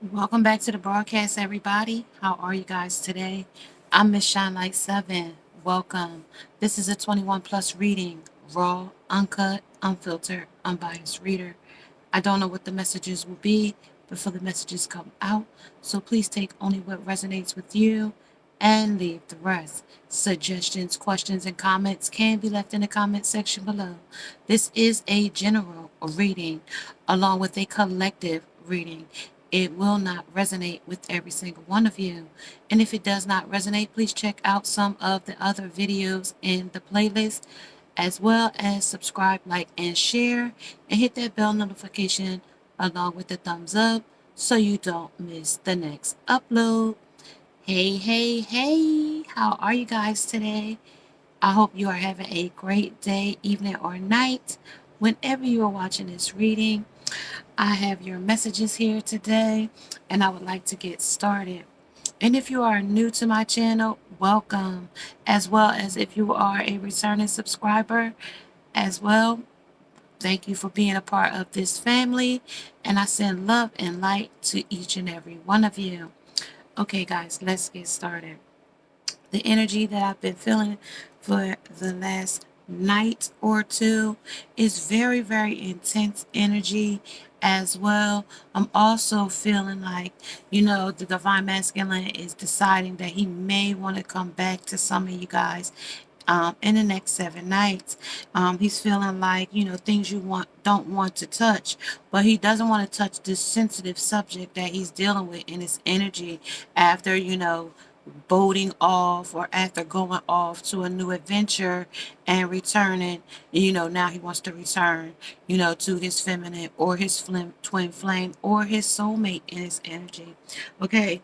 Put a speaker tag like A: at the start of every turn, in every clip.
A: Welcome back to the broadcast, everybody. How are you guys today? I'm Miss Shine Light 7. Welcome. This is a 21 plus reading, raw, uncut, unfiltered, unbiased reader. I don't know what the messages will be before the messages come out, so please take only what resonates with you and leave the rest. Suggestions, questions, and comments can be left in the comment section below. This is a general reading along with a collective reading. It will not resonate with every single one of you. And if it does not resonate, please check out some of the other videos in the playlist, as well as subscribe, like, and share, and hit that bell notification along with the thumbs up so you don't miss the next upload. Hey, hey, hey, how are you guys today? I hope you are having a great day, evening, or night whenever you are watching this reading. I have your messages here today, and I would like to get started. And if you are new to my channel, welcome, as well as if you are a returning subscriber as well. Thank you for being a part of this family, and I send love and light to each and every one of you. Okay, guys, let's get started. The energy that I've been feeling for the last night or two is very, very intense energy as well. I'm also feeling like, the divine masculine is deciding that he may want to come back to some of you guys in the next 7 nights. He's feeling like, things you don't want to touch, but he doesn't want to touch this sensitive subject that he's dealing with in his energy after, boating off or after going off to a new adventure and returning. Now he wants to return, to his feminine or his twin flame or his soulmate in his energy. Okay.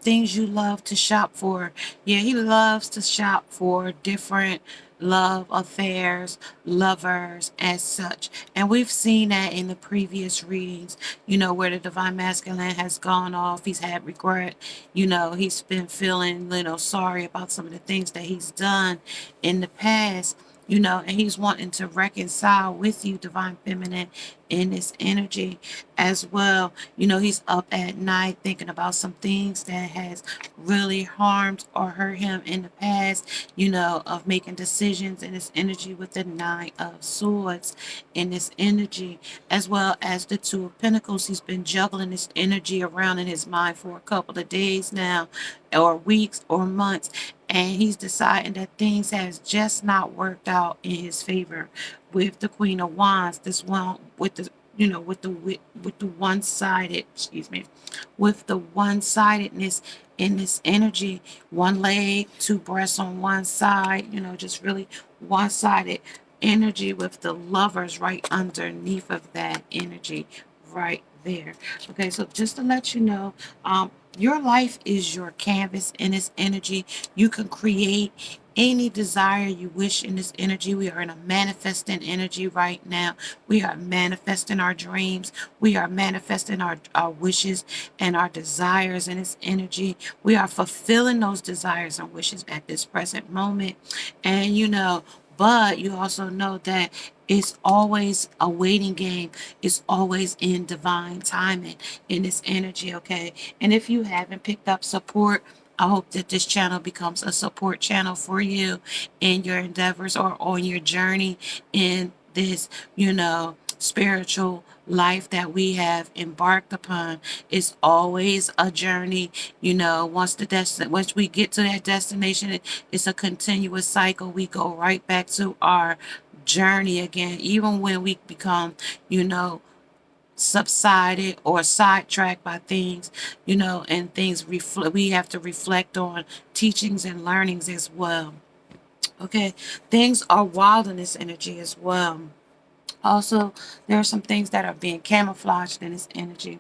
A: Things you love to shop for. Yeah, he loves to shop for different love affairs, lovers, as such. And we've seen that in the previous readings, where the divine masculine has gone off. He's had regret. He's been feeling, sorry about some of the things that he's done in the past. And he's wanting to reconcile with you, divine feminine, in this energy as well. He's up at night thinking about some things that has really harmed or hurt him in the past, of making decisions in this energy with the Nine of Swords in this energy, as well as the Two of Pentacles. He's been juggling this energy around in his mind for a couple of days now, or weeks or months, and he's deciding that things has just not worked out in his favor with the Queen of Wands. This one with the with the one-sided, excuse me, with the one-sidedness in this energy. One leg, two breasts on one side, just really one-sided energy with the lovers right underneath of that energy right there. Okay, so just to let you know, your life is your canvas in this energy. You can create any desire you wish in this energy. We are in a manifesting energy right now. We are manifesting our dreams. We are manifesting our wishes and our desires in this energy. We are fulfilling those desires and wishes at this present moment. And but you also know that it's always a waiting game. It's always in divine timing in this energy, okay? And if you haven't picked up support, I hope that this channel becomes a support channel for you in your endeavors or on your journey in this, spiritual life that we have embarked upon. It's always a journey. Once we get to that destination, it's a continuous cycle. We go right back to our journey again, even when we become, subsided or sidetracked by things, and things we have to reflect on teachings and learnings as well. Okay, things are wild in this energy as well. Also, there are some things that are being camouflaged in this energy.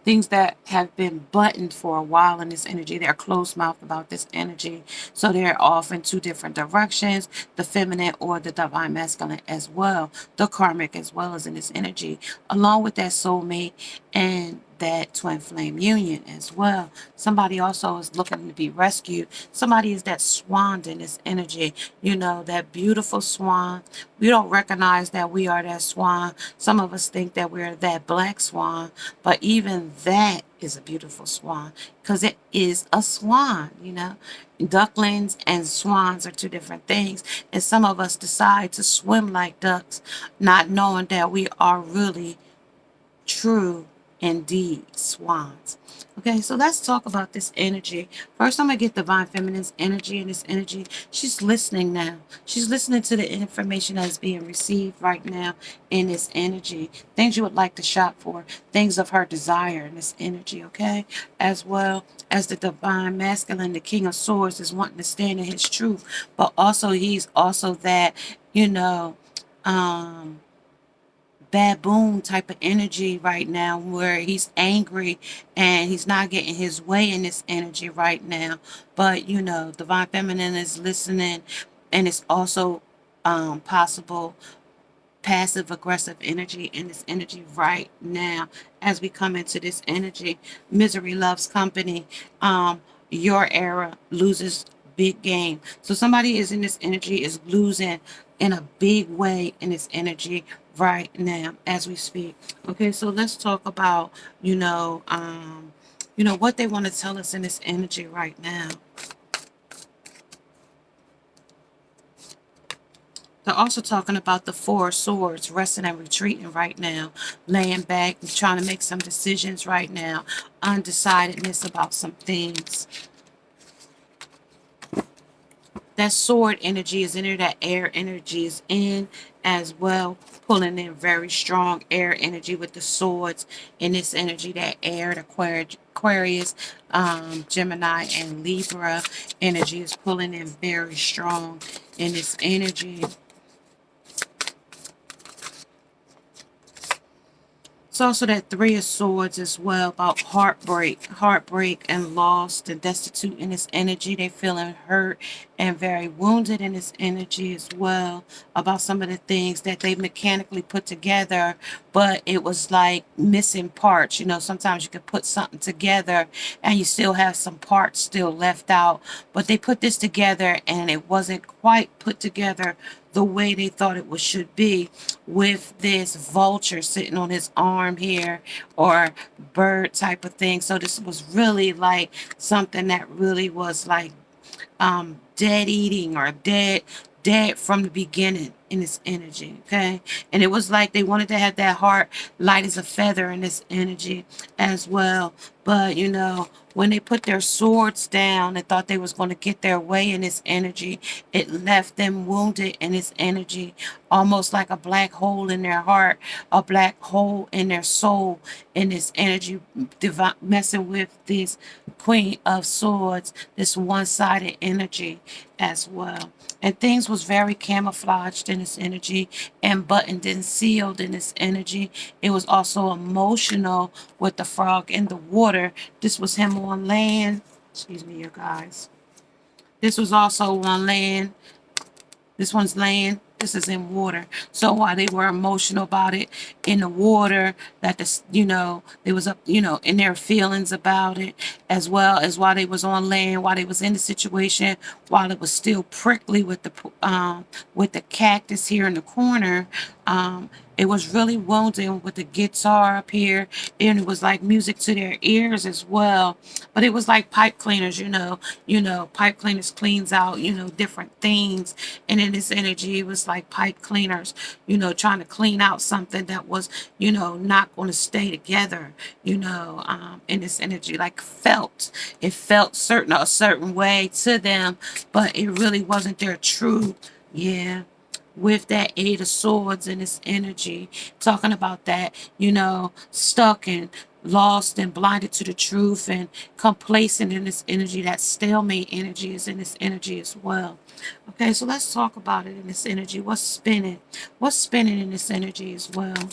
A: Things that have been buttoned for a while in this energy. They're closed mouthed about this energy. So they're off in two different directions, the feminine or the divine masculine as well, the karmic as well as in this energy, along with that soulmate and that twin flame union as well. Somebody also is looking to be rescued. Somebody is that swan in this energy, you know, that beautiful swan. We don't recognize that we are that swan. Some of us think that we're that black swan, but even that is a beautiful swan because it is a swan, you know. Ducklings and swans are two different things, and some of us decide to swim like ducks, not knowing that we are really true indeed swans. Okay, so let's talk about this energy. First, I'm going to get Divine Feminine's energy, and this energy, she's listening now. She's listening to the information that's being received right now in this energy. Things you would like to shop for, things of her desire in this energy, okay? As well as the Divine Masculine, the King of Swords, is wanting to stand in his truth, but also he's also that, you know, baboon type of energy right now where he's angry and he's not getting his way in this energy right now. But you know, Divine Feminine is listening, and it's also possible passive aggressive energy in this energy right now as we come into this energy. Misery loves company. Your era loses big game. So somebody is in this energy is losing in a big way in this energy right now as we speak. Okay, so let's talk about, what they want to tell us in this energy right now. They're also talking about the Four of Swords, resting and retreating right now, laying back and trying to make some decisions right now, undecidedness about some things. That sword energy is in there, that air energy is in as well, pulling in very strong air energy with the swords in this energy, that air, the Aquarius, Gemini, and Libra energy is pulling in very strong in this energy. It's also that Three of Swords as well, about heartbreak and lost and destitute in this energy. They feeling hurt and very wounded in this energy as well, about some of the things that they mechanically put together, but it was like missing parts. You know, sometimes you could put something together and you still have some parts still left out, but they put this together and it wasn't quite put together the way they thought it was should be, with this vulture sitting on his arm here, or bird type of thing. So this was really like something that really was like dead eating, or dead from the beginning in this energy. Okay, and it was like they wanted to have that heart light as a feather in this energy as well. But you know, when they put their swords down and thought they was going to get their way in this energy, it left them wounded in this energy, almost like a black hole in their heart, a black hole in their soul in this energy, messing with this Queen of Swords, this one-sided energy as well. And things was very camouflaged in this energy and buttoned and sealed in this energy. It was also emotional with the frog in the water. This was him on land. Excuse me, you guys. This was also on land. This one's land. This is in water. So while they were emotional about it in the water, that this, they was up, in their feelings about it, as well as while they was on land, while they was in the situation, while it was still prickly with the cactus here in the corner. It was really wounding with the guitar up here, and it was like music to their ears as well. But it was like pipe cleaners, pipe cleaners cleans out, different things. And in this energy, it was like pipe cleaners, trying to clean out something that was, not going to stay together, in this energy, like it felt a certain way to them, but it really wasn't their truth. Yeah, with that Eight of Swords in this energy, talking about that, stuck and lost and blinded to the truth and complacent in this energy. That stalemate energy is in this energy as well. Okay, so let's talk about it in this energy. What's spinning? What's spinning in this energy as well?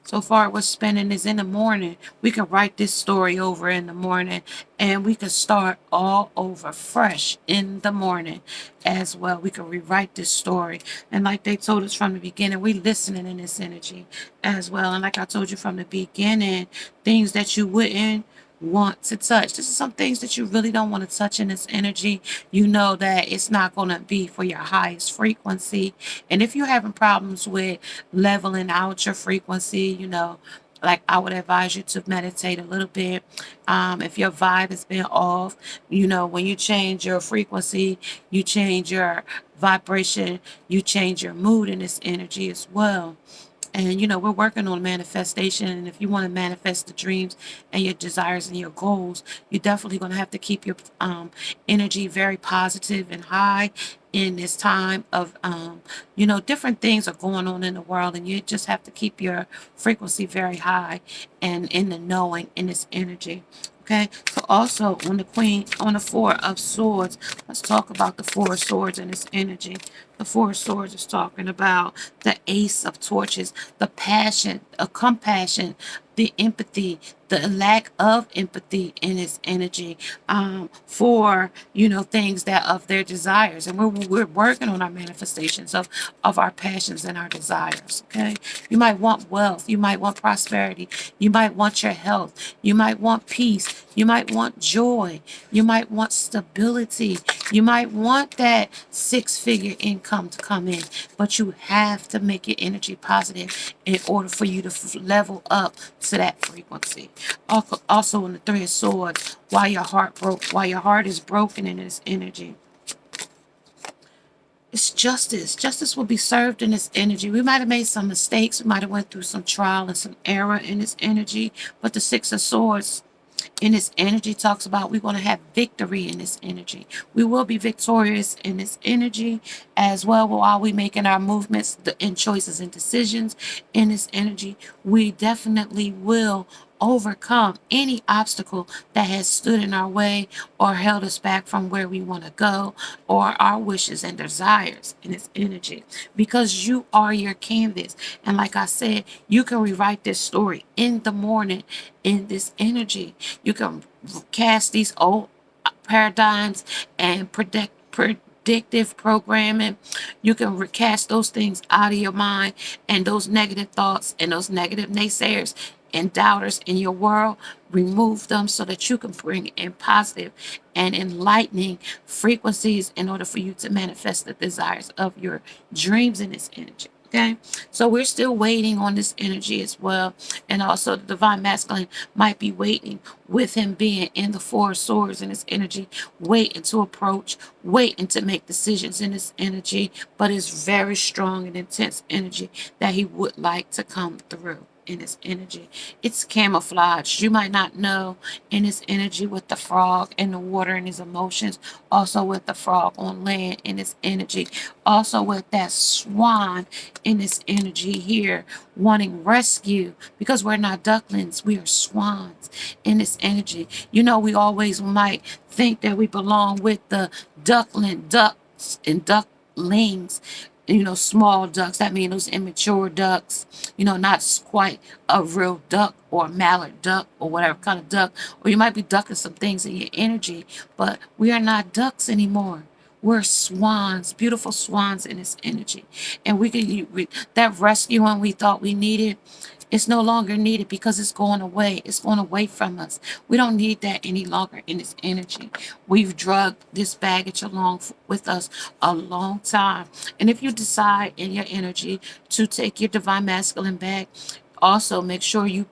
A: So far, what's spinning is in the morning. We can write this story over in the morning, and we can start all over fresh in the morning as well. We can rewrite this story. And like they told us from the beginning, we listening in this energy as well. And like I told you from the beginning, things that you wouldn't want to touch. This is some things that you really don't want to touch in this energy. You know that it's not going to be for your highest frequency. And if you're having problems with leveling out your frequency, like I would advise you to meditate a little bit. If your vibe has been off, when you change your frequency, you change your vibration, you change your mood in this energy as well. And we're working on manifestation. And if you want to manifest the dreams and your desires and your goals, you're definitely going to have to keep your energy very positive and high in this time of different things are going on in the world, and you just have to keep your frequency very high and in the knowing in this energy. Okay, so also on the Four of Swords, let's talk about the Four of Swords and this energy. The Four of Swords is talking about the Ace of Torches, the passion, a compassion, the empathy, the lack of empathy in this energy for things that of their desires. And we're working on our manifestations of our passions and our desires. Okay, you might want wealth, you might want prosperity, you might want your health, you might want peace, you might want joy, you might want stability, you might want that six-figure income to come in, but you have to make your energy positive in order for you to level up to that frequency. Also in the Three of Swords, while your heart is broken in this energy, it's justice. Justice will be served in this energy. We might have made some mistakes. We might have went through some trial and some error in this energy, but the Six of Swords in this energy talks about we're going to have victory in this energy. We will be victorious in this energy as well while we making our movements and choices and decisions in this energy. We definitely will overcome any obstacle that has stood in our way or held us back from where we want to go or our wishes and desires in this energy, because you are your canvas. And like I said, you can rewrite this story in the morning in this energy. You can cast these old paradigms and predictive programming. You can recast those things out of your mind, and those negative thoughts and those negative naysayers and doubters in your world, remove them so that you can bring in positive and enlightening frequencies in order for you to manifest the desires of your dreams in this energy. Okay, so we're still waiting on this energy as well. And also the divine masculine might be waiting with him being in the Four of Swords in this energy, waiting to approach, waiting to make decisions in this energy, but it's very strong and intense energy that he would like to come through in this energy. It's camouflage. You might not know in this energy with the frog in the water and his emotions, also with the frog on land in this energy, also with that swan in this energy here wanting rescue, because we're not ducklings, we are swans in this energy. We always might think that we belong with the ducks and ducklings, small ducks. That means those immature ducks, not quite a real duck or a mallard duck or whatever kind of duck. Or you might be ducking some things in your energy, but we are not ducks anymore. We're swans, beautiful swans in this energy. And that rescue one we thought we needed, it's no longer needed because it's going away. It's going away from us. We don't need that any longer in this energy. We've drugged this baggage along with us a long time. And if you decide in your energy to take your divine masculine back, also make sure you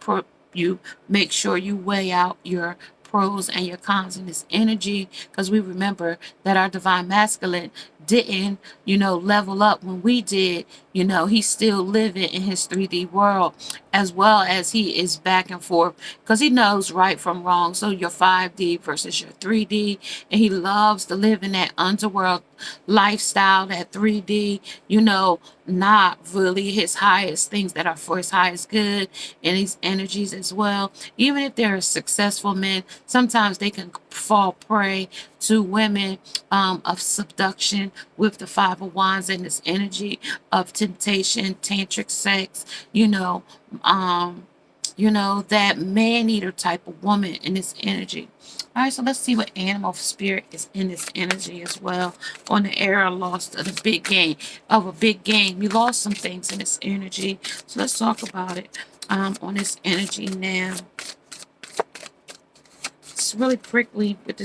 A: make sure you weigh out your pros and your cons in this energy, because we remember that our divine masculine didn't, level up when we did. He's still living in his 3D world, as well as he is back and forth because he knows right from wrong. So your 5D versus your 3D, and he loves to live in that underworld lifestyle, that 3D, not really his highest things that are for his highest good in these energies as well. Even if they're successful men, sometimes they can fall prey to women of seduction with the Five of Wands and this energy of temptation, tantric sex, you know, um, that man eater type of woman in this energy. All right, so let's see what animal spirit is in this energy as well. On the era lost of the big game, of a big game. You lost some things in this energy. So let's talk about it on this energy now. It's really prickly with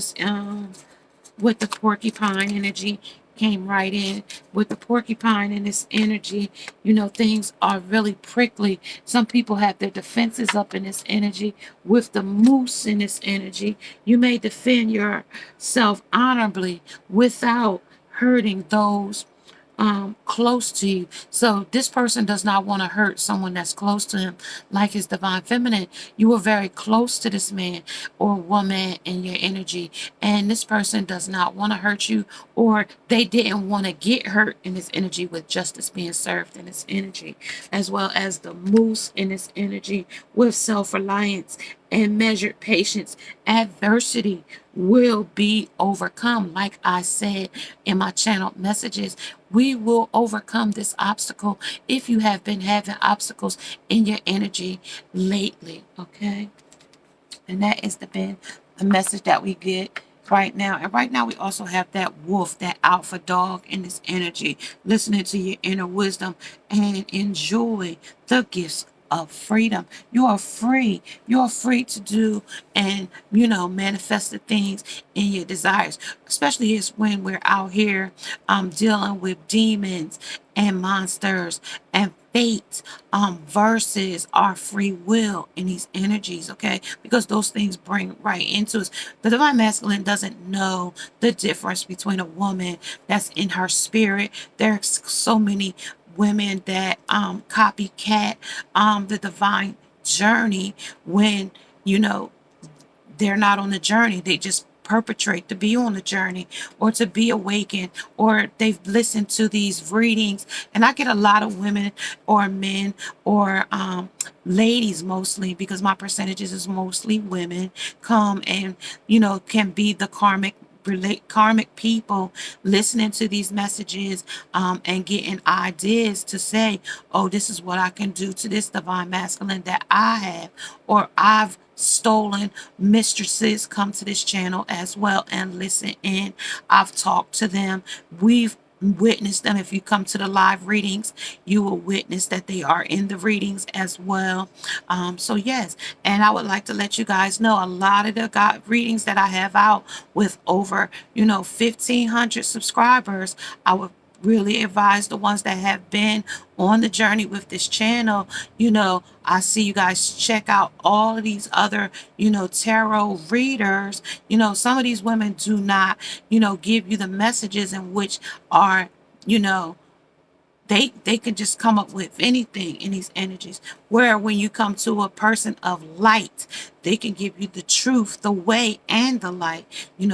A: the porcupine energy. Came right in with the porcupine in this energy. Things are really prickly. Some people have their defenses up in this energy. With the moose in this energy, you may defend yourself honorably without hurting those close to you. So this person does not want to hurt someone that's close to him, like his divine feminine. You were very close to this man or woman in your energy, and this person does not want to hurt you, or they didn't want to get hurt in this energy, with justice being served in this energy, as well as the moose in this energy with self-reliance and measured patience. Adversity will be overcome. Like I said in my channel messages, we will overcome this obstacle if you have been having obstacles in your energy lately. Okay. And that is the message that we get right now. And right now we also have that wolf, that alpha dog in this energy, listening to your inner wisdom and enjoy the gifts of freedom. You are free. You are free to do and, manifest the things in your desires, especially is when we're out here dealing with demons and monsters and fate versus our free will in these energies, okay? Because those things bring right into us. The divine masculine doesn't know the difference between a woman that's in her spirit. There's so many women that copycat the divine journey when they're not on the journey. They just perpetrate to be on the journey or to be awakened, or they've listened to these readings. And I get a lot of women or men or ladies mostly, because my percentages is mostly women, come and can be the karmic people listening to these messages and getting ideas to say, oh, this is what I can do to this divine masculine that I have, or I've stolen mistresses come to this channel as well and listen in. I've talked to them. We've witness them. If you come to the live readings, you will witness that they are in the readings as well. So yes, and I would like to let you guys know a lot of the readings that I have out with over 1,500 subscribers. I would really advise the ones that have been on the journey with this channel. I see you guys check out all of these other tarot readers. Some of these women do not give you the messages in which are you know they can just come up with anything in these energies, where when you come to a person of light, they can give you the truth, the way, and the light.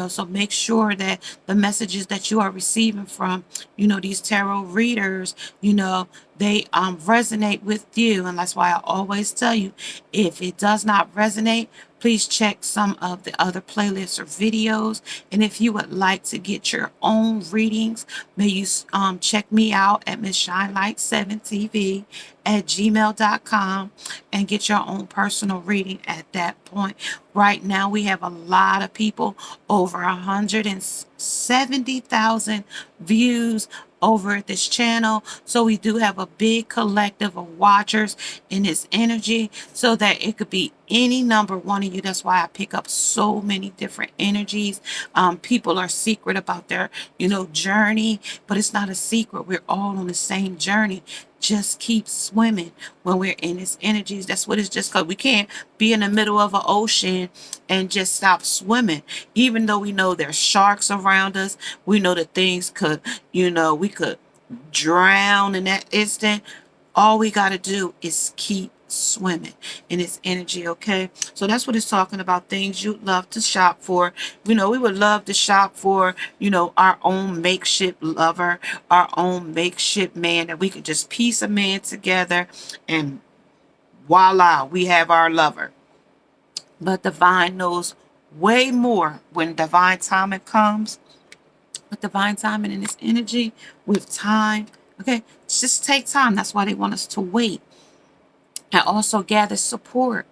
A: So make sure that the messages that you are receiving from these tarot readers, they resonate with you. And that's why I always tell you, if it does not resonate, please check some of the other playlists or videos. And if you would like to get your own readings, may you check me out at Miss Shine Light 7 TV at gmail.com and get your own personal reading at that point. Right now, we have a lot of people, over 170,000 views over at this channel. So we do have a big collective of watchers in this energy, so that it could be any number one of you. That's why I pick up so many different energies. People are secret about their journey, but it's not a secret. We're all on the same journey. Just keep swimming when we're in this energies. That's what it's just called. We can't be in the middle of an ocean and just stop swimming. Even though we know there's sharks around us, we know that things could, we could drown in that instant. All we got to do is keep swimming in its energy. Okay, so that's what it's talking about. Things you'd love to shop for. We would love to shop for our own makeshift lover, our own makeshift man, that we could just piece a man together and voila, we have our lover. But divine knows way more when divine timing comes. With divine timing in this energy, with time, okay, just take time. That's why they want us to wait and also gather support.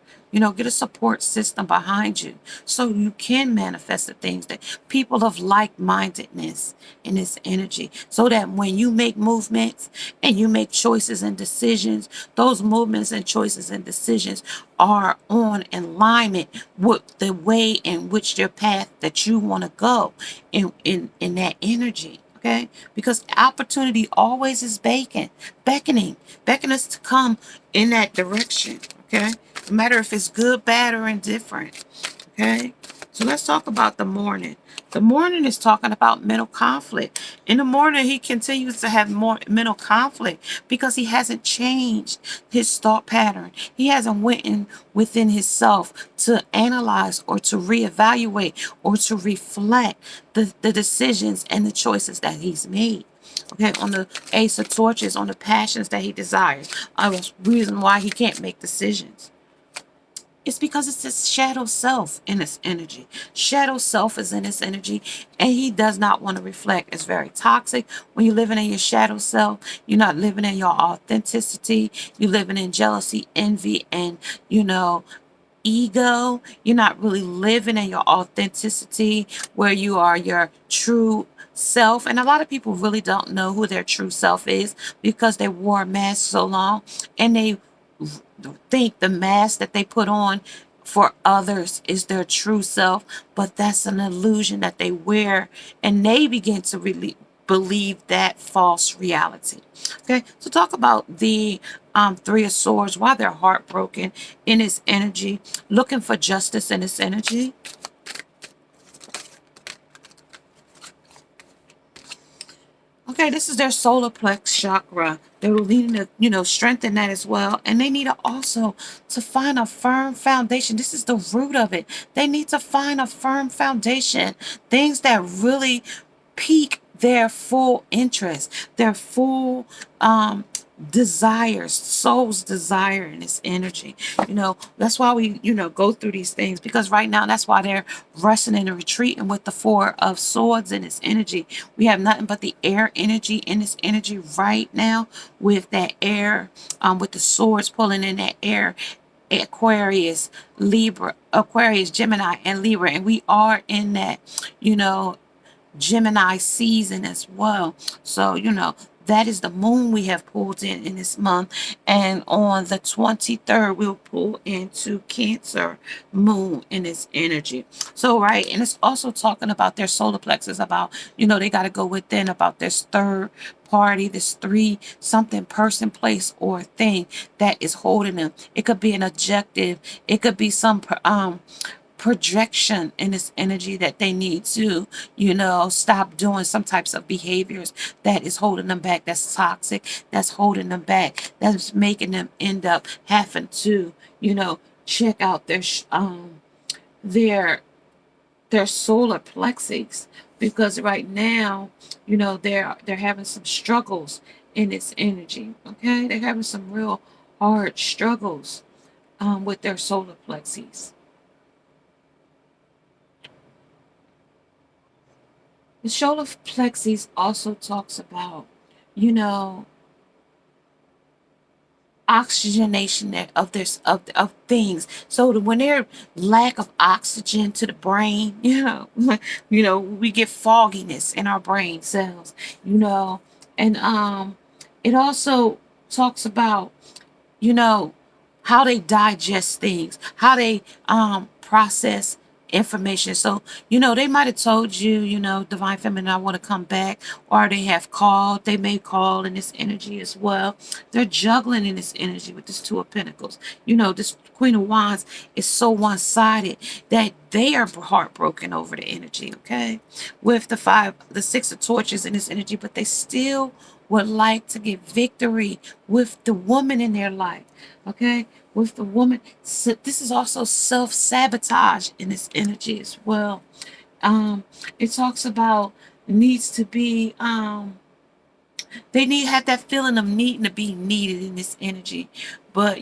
A: Get a support system behind you so you can manifest the things that people of like-mindedness in this energy, so that when you make movements and you make choices and decisions, those movements and choices and decisions are on alignment with the way in which your path that you want to go in that energy. Okay, because opportunity always is beckoning us to come in that direction. Okay, no matter if it's good, bad, or indifferent. Okay, so let's talk about the morning. The morning is talking about mental conflict. In the morning, he continues to have more mental conflict because he hasn't changed his thought pattern. He hasn't went in within himself to analyze or to reevaluate or to reflect the decisions and the choices that he's made. Okay, on the Ace of Torches, on the passions that he desires, a reason why he can't make decisions. It's because it's his shadow self in this energy. Shadow self is in this energy, and he does not want to reflect. It's very toxic. When you're living in your shadow self, you're not living in your authenticity. You're living in jealousy, envy, and, ego. You're not really living in your authenticity where you are your true self. And a lot of people really don't know who their true self is because they wore a mask so long, and they think the mask that they put on for others is their true self, but that's an illusion that they wear, and they begin to really believe that false reality. Okay, so talk about the Three of Swords, why they're heartbroken in this energy, looking for justice in this energy. Okay, this is their solar plex chakra. They're needing to, strengthen that as well. And they need to also to find a firm foundation. This is the root of it. They need to find a firm foundation. Things that really pique their full interest, their full desires, soul's desire in this energy. That's why we, go through these things, because right now that's why they're rushing and retreating with the Four of Swords in this energy. We have nothing but the air energy in this energy right now, with that air, with the swords pulling in that air. Aquarius, Libra, Aquarius, Gemini, and Libra, and we are in that, Gemini season as well. So, that is the moon we have pulled in this month. And on the 23rd, we'll pull into Cancer moon in this energy. So, right. And it's also talking about their solar plexus, about, they got to go within, about this third party, this three something person, place, or thing that is holding them. It could be an objective. It could be some projection in this energy that they need to, stop doing some types of behaviors that is holding them back, that's toxic, that's holding them back, that's making them end up having to, check out their their solar plexus, because right now, they're having some struggles in this energy. Okay, they're having some real hard struggles with their solar plexus. The solar plexus also talks about, you know, oxygenation of this of things. So when there lack of oxygen to the brain, we get fogginess in our brain cells, and it also talks about, you know, how they digest things, how they process information. So, they might have told you, Divine Feminine, I want to come back, or they have called, they may call in this energy as well. They're juggling in this energy with this Two of Pentacles. This Queen of Wands is so one-sided that they are heartbroken over the energy, okay? With the Six of Torches in this energy, but they still would like to get victory with the woman in their life, okay? With the woman. So this is also self-sabotage in this energy as well. It talks about needs to be, they need have that feeling of needing to be needed in this energy. But,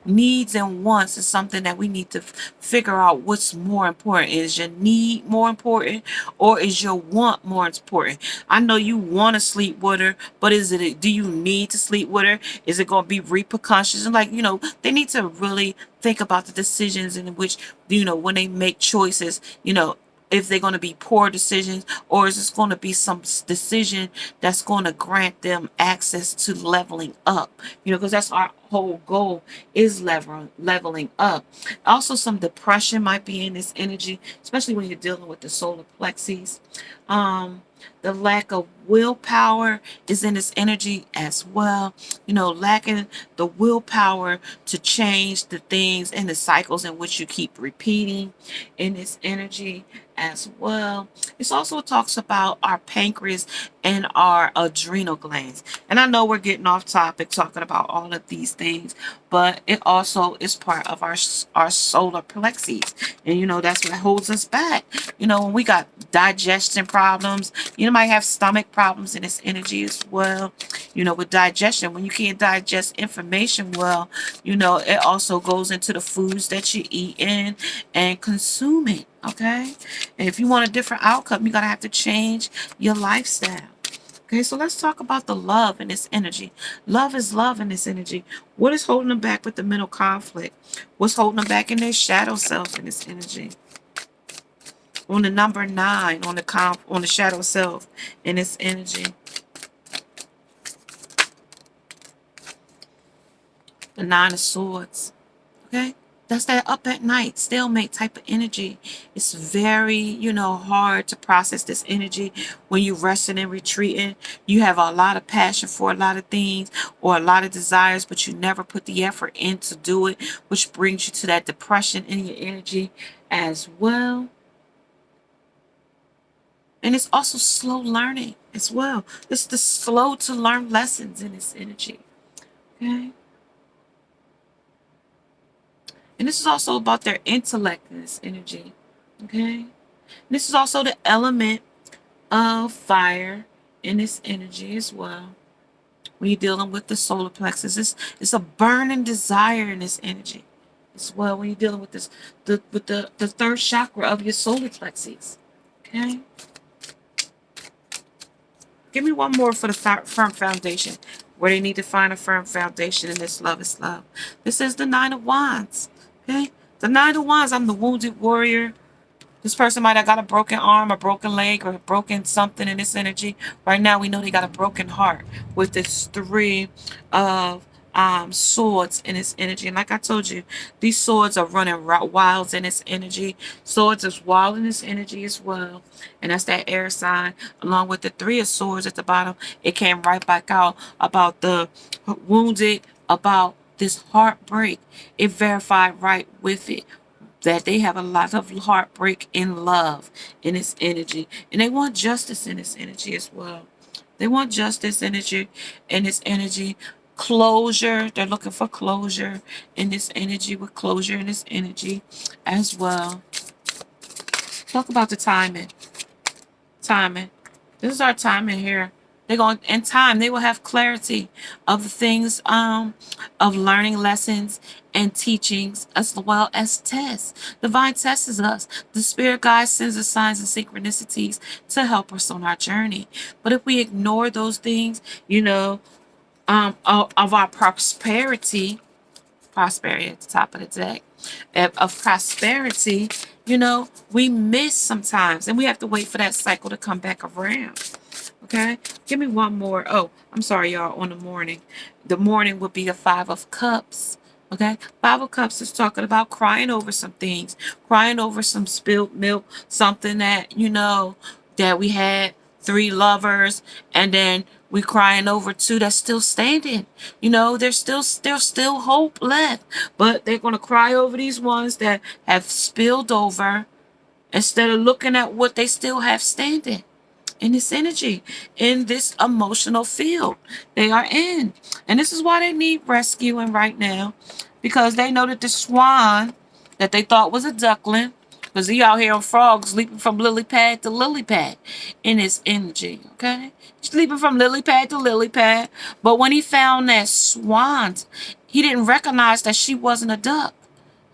A: needs and wants is something that we need to figure out what's more important. Is your need more important, or is your want more important? I know you want to sleep with her, but do you need to sleep with her? Is it going to be repercussions? And they need to really think about the decisions in which, when they make choices, if they're going to be poor decisions, or is this going to be some decision that's going to grant them access to leveling up, because that's our whole goal, is leveling up. Also, some depression might be in this energy, especially when you're dealing with the solar plexus. The lack of willpower is in this energy as well. Lacking the willpower to change the things and the cycles in which you keep repeating in this energy as well. It also talks about our pancreas and our adrenal glands. And I know we're getting off topic talking about all of these things, but it also is part of our solar plexus. And that's what holds us back. When we got digestion problems, you might have stomach problems in this energy as well. With digestion, when you can't digest information well, it also goes into the foods that you eat in and consume it. Okay. And if you want a different outcome, you're going to have to change your lifestyle. Okay, so let's talk about the love in this energy. Love is love in this energy. What is holding them back with the mental conflict? What's holding them back in their shadow self in this energy? On the number 9, on the shadow self in this energy. The 9 of Swords. Okay? That's that up at night, stalemate type of energy. It's very, hard to process this energy when you're resting and retreating. You have a lot of passion for a lot of things or a lot of desires, but you never put the effort in to do it, which brings you to that depression in your energy as well. And it's also slow learning as well. It's the slow to learn lessons in this energy. Okay? And this is also about their intellect in this energy. Okay? This is also the element of fire in this energy as well. When you're dealing with the solar plexus, it's a burning desire in this energy as well. When you're dealing with the third chakra of your solar plexus. Okay? Give me one more for the firm foundation, where they need to find a firm foundation in this love is love. This is the 9 of Wands. Okay? The 9 of Wands, I'm the wounded warrior. This person might have got a broken arm, a broken leg, or a broken something in this energy. Right now, we know they got a broken heart with this 3 of swords in this energy. And like I told you, these swords are running wild in this energy. Swords is wild in this energy as well. And that's that air sign. Along with the 3 of swords at the bottom, it came right back out about the wounded, about this heartbreak. It verified right with it that they have a lot of heartbreak in love in this energy. And they want justice in this energy as well. They want justice energy in this energy. Closure. They're looking for closure in this energy, with closure in this energy as well. Talk about the timing. Timing. This is our timing here. They're going, in time, they will have clarity of the things, of learning lessons and teachings, as well as tests. Divine tests us. The spirit guide sends us signs and synchronicities to help us on our journey. But if we ignore those things, of our prosperity at the top of the deck, of prosperity, we miss sometimes, and we have to wait for that cycle to come back around. Okay, give me one more. Oh, I'm sorry, y'all. On the morning would be the 5 of Cups. Okay, 5 of Cups is talking about crying over some things, crying over some spilled milk, something that that we had 3 lovers, and then we crying over 2 that's still standing. There's still hope left, but they're gonna cry over these ones that have spilled over instead of looking at what they still have standing in this energy, in this emotional field they are in. And this is why they need rescuing right now, because they know that the swan that they thought was a duckling Because he out here on frogs, leaping from lily pad to lily pad in his energy, okay? He's leaping from lily pad to lily pad. But when he found that swan, he didn't recognize that she wasn't a duck,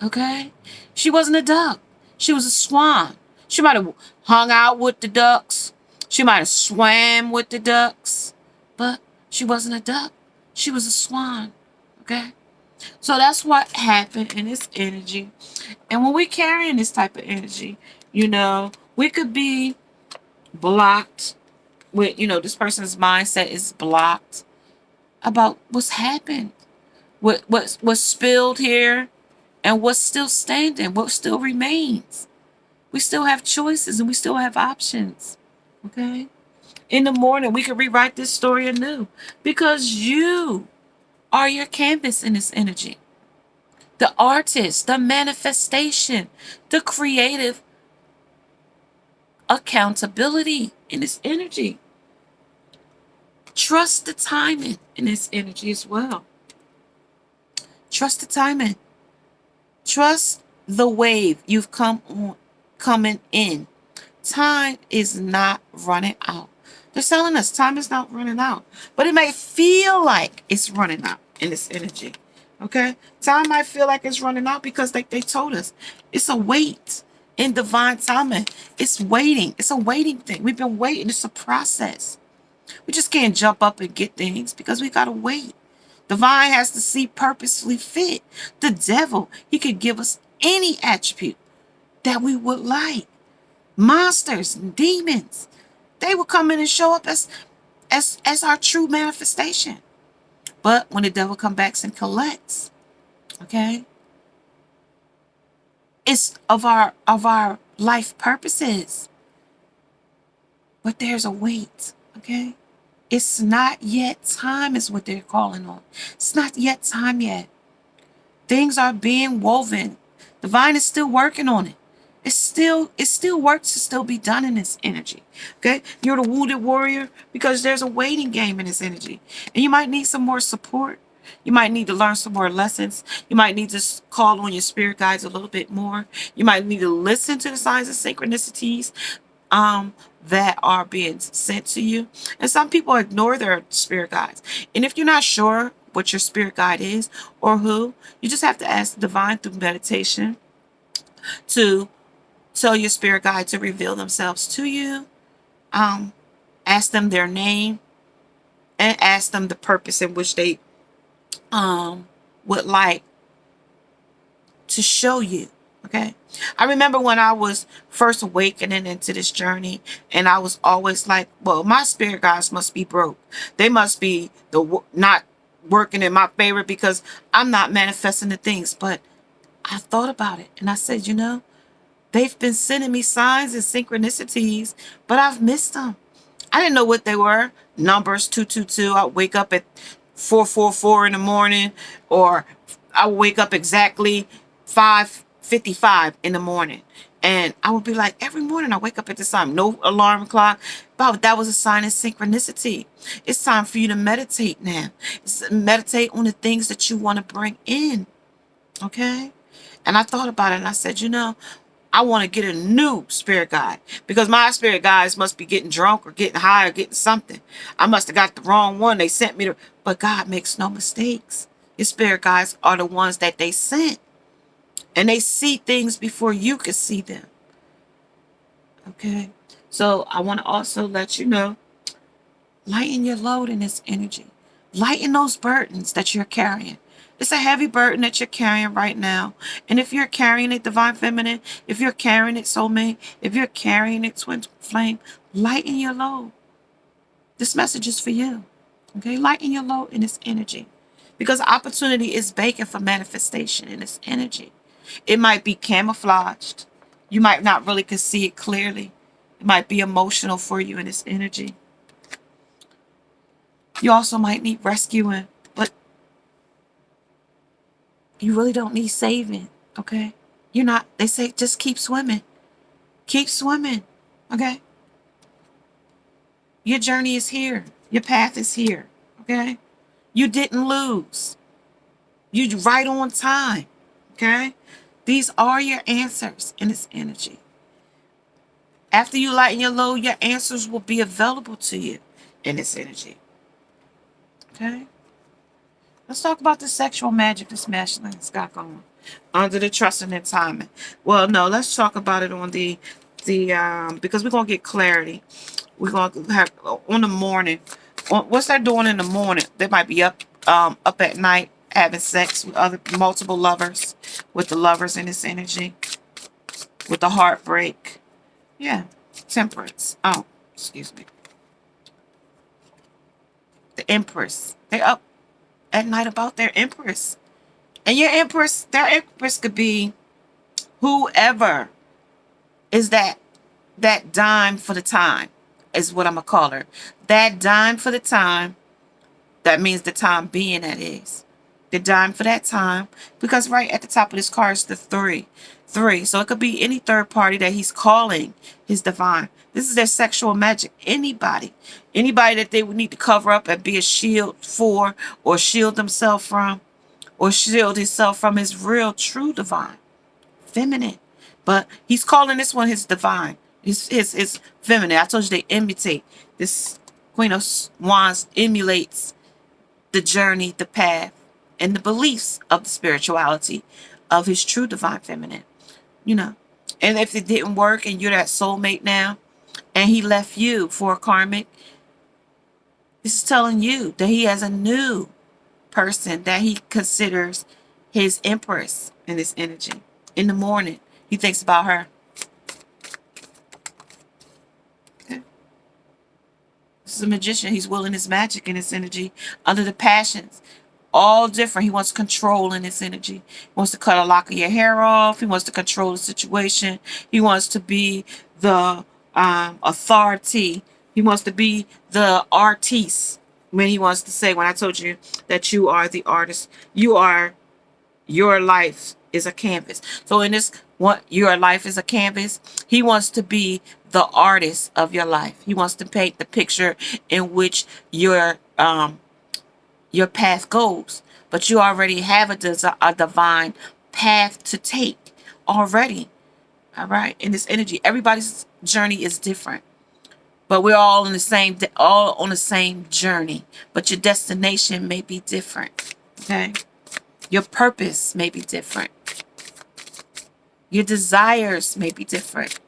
A: okay? She wasn't a duck. She was a swan. She might have hung out with the ducks. She might have swam with the ducks. But she wasn't a duck. She was a swan, okay? So that's what happened in this energy. And when we're carrying this type of energy, we could be blocked with, this person's mindset is blocked about what's happened, what's spilled here, and what's still standing, what still remains. We still have choices and we still have options. Okay? In the morning, we can rewrite this story anew because you are your canvas in this energy. The artist, the manifestation, the creative accountability in this energy. Trust the timing in this energy as well. Trust the timing. Trust the wave you've coming in. Time is not running out. They're telling us time is not running out, but it may feel like it's running out in this energy. Okay? Time might feel like it's running out because they told us it's a wait in divine timing. It's waiting. It's a waiting thing. We've been waiting. It's a process. We just can't jump up and get things because we got to wait. Divine has to see purposefully fit. The devil, he could give us any attribute that we would like. Monsters and demons, they will come in and show up as our true manifestation. But when the devil comes back and collects, okay, it's of our life purposes. But there's a wait, okay? It's not yet time is what they're calling on. It's not yet time yet. Things are being woven. Divine is still working on it. It's still work to still be done in this energy. Okay? You're the wounded warrior because there's a waiting game in this energy. And you might need some more support. You might need to learn some more lessons. You might need to call on your spirit guides a little bit more. You might need to listen to the signs and synchronicities that are being sent to you. And some people ignore their spirit guides. And if you're not sure what your spirit guide is or who, you just have to ask the divine through meditation to tell your spirit guide to reveal themselves to you. Ask them their name and ask them the purpose in which they would like to show you. Okay. I remember when I was first awakening into this journey, and I was always like, well, my spirit guides must be broke. They must be not working in my favor because I'm not manifesting the things. But I thought about it and I said, they've been sending me signs and synchronicities, but I've missed them. I didn't know what they were. Numbers 222. I wake up at 4:44 in the morning, or I would wake up exactly 5:55 in the morning. And I would be like, every morning I wake up at this time, no alarm clock. But that was a sign of synchronicity. It's time for you to meditate now. Meditate on the things that you want to bring in. Okay? And I thought about it and I said, I want to get a new spirit guide because my spirit guides must be getting drunk or getting high or getting something. I must have got the wrong one. They sent me to, but God makes no mistakes. Your spirit guides are the ones that they sent, and they see things before you could see them. Okay. So I want to also let you know, lighten your load in this energy. Lighten those burdens that you're carrying. It's a heavy burden that you're carrying right now. And if you're carrying it, divine feminine, if you're carrying it, soulmate, if you're carrying it, twin flame, lighten your load. This message is for you. Okay? Lighten your load in this energy. Because opportunity is baking for manifestation in this energy. It might be camouflaged. You might not really can see it clearly. It might be emotional for you in this energy. You also might need rescuing. You really don't need saving, okay? They say just keep swimming. Keep swimming, okay? Your journey is here. Your path is here, okay? You didn't lose. You're right on time, okay? These are your answers in this energy. After you lighten your load, your answers will be available to you in this energy. Okay? Let's talk about the sexual magic this masculine's got going. Under the trusting and timing. Well, no, let's talk about it on the because we're gonna get clarity. We're gonna have on the morning. What's that doing in the morning? They might be up at night having sex with other multiple lovers, with the lovers in this energy, with the heartbreak. Yeah, temperance. Oh, excuse me. The Empress. They're up at night about their Empress. And your Empress, their Empress could be whoever is that dime for the time, is what I'm gonna call her. That dime for the time, that means the time being, that is. The dime for that time. Because right at the top of this card is the three. Three. So it could be any third party that he's calling his divine. This is their sexual magic. Anybody. Anybody that they would need to cover up and be a shield for, or shield themselves from, or shield himself from his real true divine. Feminine. But he's calling this one his divine. His feminine. I told you they imitate. This Queen of Wands emulates the journey, the path, and the beliefs of the spirituality of his true divine feminine. You know. And if it didn't work and you're that soulmate now, and he left you for a karmic, this is telling you that he has a new person that he considers his empress in this energy. In the morning, he thinks about her. Okay. This is a magician. He's willing his magic in this energy under the passions. All different. He wants control in this energy. He wants to cut a lock of your hair off. He wants to control the situation. He wants to be the authority. He wants to be the artiste. When he wants to say, when I told you that you are the artist, your life is a canvas. So in this, what your life is a canvas, he wants to be the artist of your life. He wants to paint the picture in which your path goes. But you already have a divine path to take already. All right. In this energy, everybody's journey is different. But we're all on the same journey. But your destination may be different. Okay? Your purpose may be different. Your desires may be different.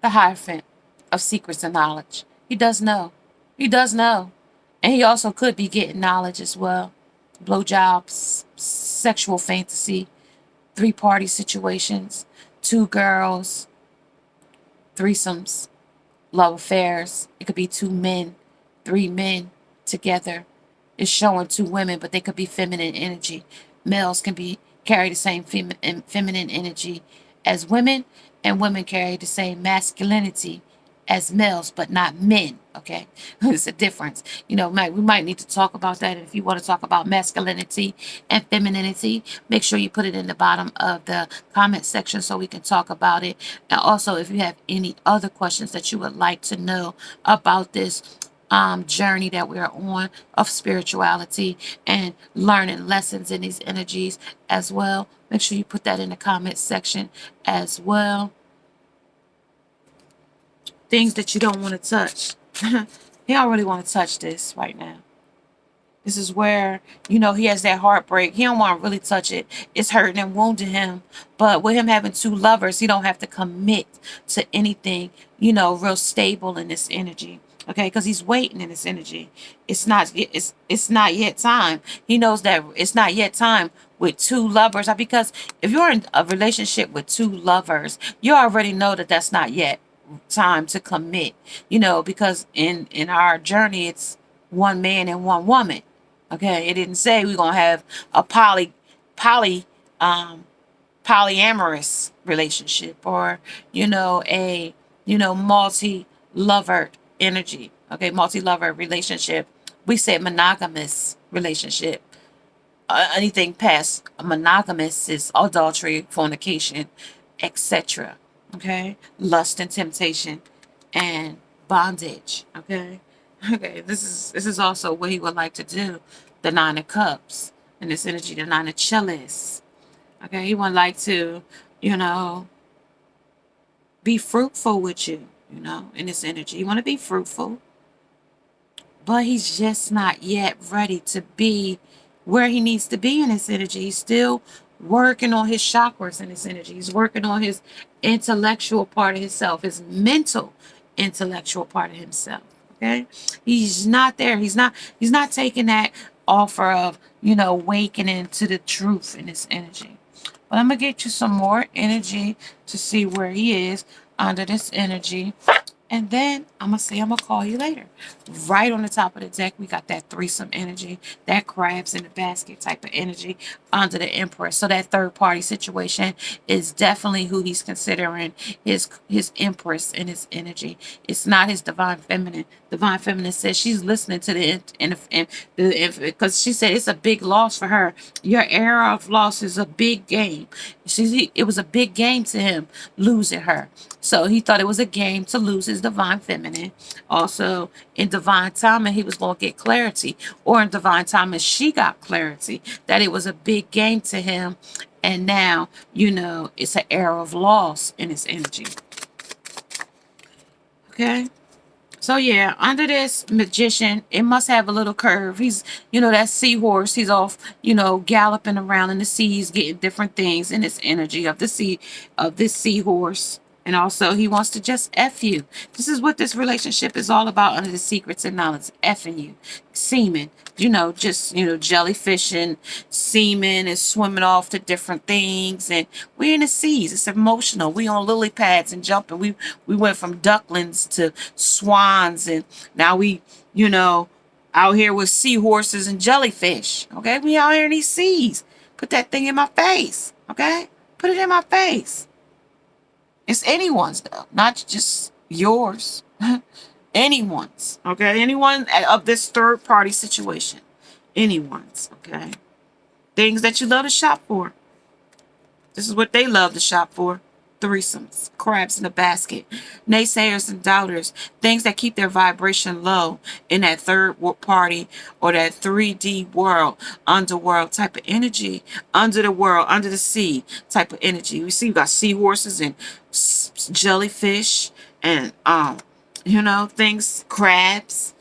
A: The Hierophant of secrets and knowledge. He does know. He does know. And he also could be getting knowledge as well. Blowjobs, sexual fantasy, three-party situations, two girls, threesomes, love affairs. It could be two men, three men together. It's showing two women, but they could be feminine energy. Males can carry the same feminine energy as women, and women carry the same masculinity as males, but not men. Okay, there's a difference. You know, we might need to talk about that. And if you want to talk about masculinity and femininity, make sure you put it in the bottom of the comment section so we can talk about it. And also, if you have any other questions that you would like to know about this journey that we're on of spirituality and learning lessons in these energies as well, make sure you put that in the comment section as well. Things that you don't want to touch. He don't really want to touch this right now. This is where, he has that heartbreak. He don't want to really touch it. It's hurting and wounding him. But with him having two lovers, he don't have to commit to anything, real stable in this energy. Okay, because he's waiting in this energy. It's not yet time. He knows that it's not yet time with two lovers. Because if you're in a relationship with two lovers, you already know that that's not yet time to commit. Because in our journey, it's one man and one woman. Okay, it didn't say we're gonna have a polyamorous relationship, or a multi-lover energy. Okay, multi-lover relationship. We say monogamous relationship. Anything past monogamous is adultery, fornication, etc. Okay, lust and temptation and bondage. Okay, Okay, this is also what he would like to do. The Nine of Cups and this energy, the Nine of Chalice. Okay, he would like to, you know, be fruitful with you, in this energy. You want to be fruitful, but he's just not yet ready to be where he needs to be in his energy. He's still working on his chakras in his energy. He's working on his intellectual part of himself, his mental intellectual part of himself. Okay? He's not there. He's not taking that offer of, awakening to the truth in his energy. But I'm gonna get you some more energy to see where he is under this energy. And then I'm going to say I'm going to call you later. Right on the top of the deck, we got that threesome energy, that crabs in the basket type of energy under the Empress. So that third party situation is definitely who he's considering his Empress in his energy. It's not his divine feminine. Divine feminine says she's listening to because she said it's a big loss for her. Your era of loss is a big game. It was a big game to him losing her. So he thought it was a game to lose his divine feminine. Also, in divine timing, he was going to get clarity. Or in divine timing, she got clarity that it was a big game to him. And now, it's an era of loss in his energy. Okay? So yeah, under this magician, it must have a little curve. He's, that seahorse. He's off, galloping around in the seas, getting different things in his energy of the sea, of this seahorse. And also, he wants to just F you. This is what this relationship is all about under the secrets and knowledge. Effing you. Semen. Just, jellyfishing, semen and swimming off to different things. And we're in the seas. It's emotional. We on lily pads and jumping. We went from ducklings to swans. And now we, out here with seahorses and jellyfish. Okay? We out here in these seas. Put that thing in my face. Okay? Put it in my face. It's anyone's, though, not just yours. Anyone's, okay? Anyone of this third party situation. Anyone's, okay? Things that you love to shop for. This is what they love to shop for. Threesomes, crabs in a basket, naysayers and doubters, things that keep their vibration low in that third party or that 3D world, underworld type of energy, under the world, under the sea type of energy. We see we got seahorses and jellyfish and things, crabs.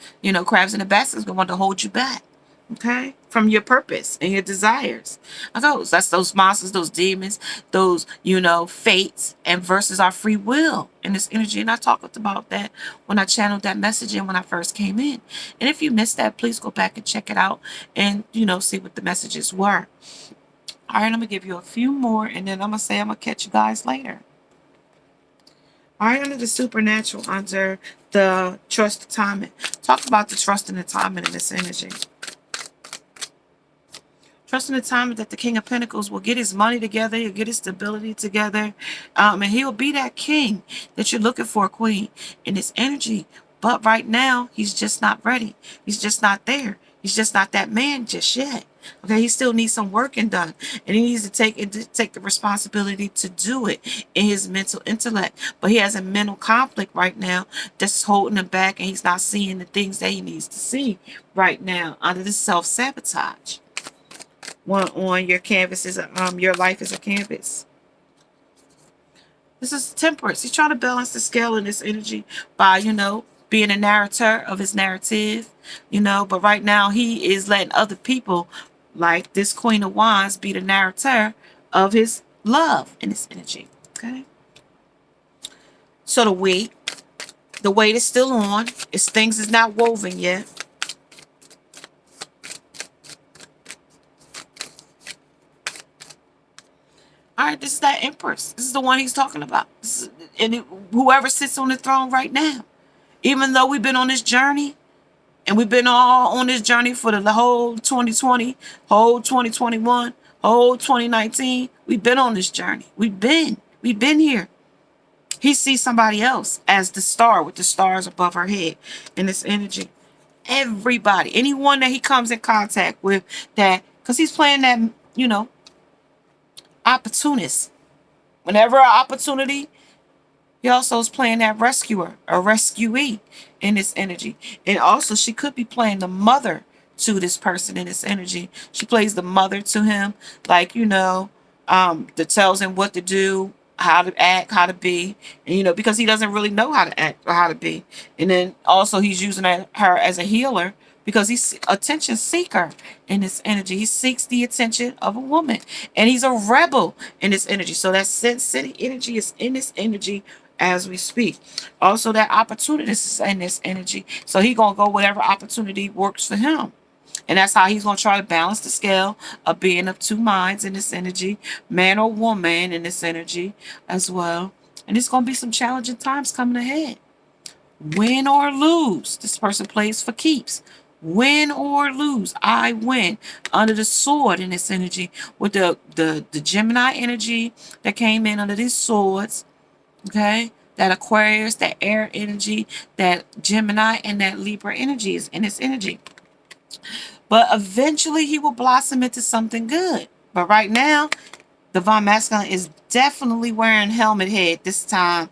A: Crabs in the basket is going to want to hold you back. Okay, from your purpose and your desires. That's those monsters, those demons, those, fates, and versus our free will in this energy. And I talked about that when I channeled that message in when I first came in. And if you missed that, please go back and check it out and, see what the messages were. All right, I'm going to give you a few more and then I'm going to say I'm going to catch you guys later. All right, under the supernatural, under the trust timing. Talk about the trust and the timing in this energy. Trust in the time that the King of Pentacles will get his money together, he'll get his stability together, and he'll be that king that you're looking for, queen, in this energy. But right now, he's just not ready. He's just not there. He's just not that man just yet. Okay, he still needs some working done, and he needs to take the responsibility to do it in his mental intellect. But he has a mental conflict right now that's holding him back, and he's not seeing the things that he needs to see right now under the self-sabotage. One on your canvas is your life is a canvas. This is temperance. He's trying to balance the scale in this energy by, being a narrator of his narrative, but right now he is letting other people like this Queen of Wands be the narrator of his love in this energy. Okay. So the weight is still on. Things is not woven yet. All right, this is that Empress. This is the one he's talking about. Whoever sits on the throne right now. Even though we've been on this journey, and we've been all on this journey for the whole 2020, whole 2021, whole 2019, we've been on this journey. We've been here. He sees somebody else as the star with the stars above her head in this energy. Everybody, anyone that he comes in contact with, that, because he's playing that, opportunist. Whenever an opportunity He also is playing that rescuer, a rescuee in this energy. And also she could be playing the mother to this person in this energy. She plays the mother to him, like, that tells him what to do, how to act, how to be, and because he doesn't really know how to act or how to be. And then also he's using her as a healer because he's attention seeker in this energy. He seeks the attention of a woman, and he's a rebel in this energy. So that Sin City energy is in this energy as we speak. Also, that opportunity is in this energy. So he gonna go whatever opportunity works for him. And that's how he's going to try to balance the scale of being of two minds in this energy, man or woman in this energy as well. And it's going to be some challenging times coming ahead. Win or lose, this person plays for keeps. Win or lose, I win. Under the sword in this energy, with the Gemini energy that came in under these swords, okay? That Aquarius, that air energy, that Gemini, and that Libra energy is in this energy. But eventually he will blossom into something good. But right now, Divine Masculine is definitely wearing helmet head this time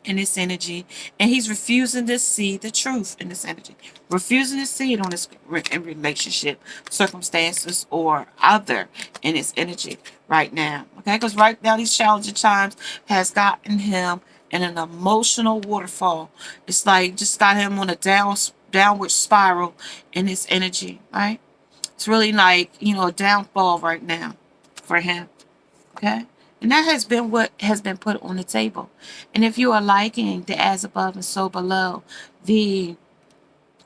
A: in this energy. And he's refusing to see the truth in this energy. Refusing to see it on his in relationship, circumstances, or other in his energy right now. Okay? Because right now these challenging times has gotten him in an emotional waterfall. It's like just got him on a downward spiral in his energy, right? It's really like, a downfall right now for him. Okay? And that has been what has been put on the table. And if you are liking the as above and so below, the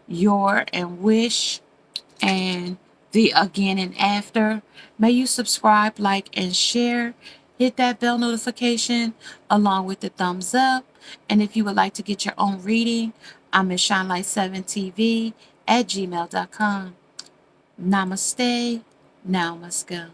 A: your and wish and the again and after, may you subscribe, like, and share. Hit that bell notification along with the thumbs up. And if you would like to get your own reading, I'm at shinelight7tv@gmail.com. Namaste. Now must go.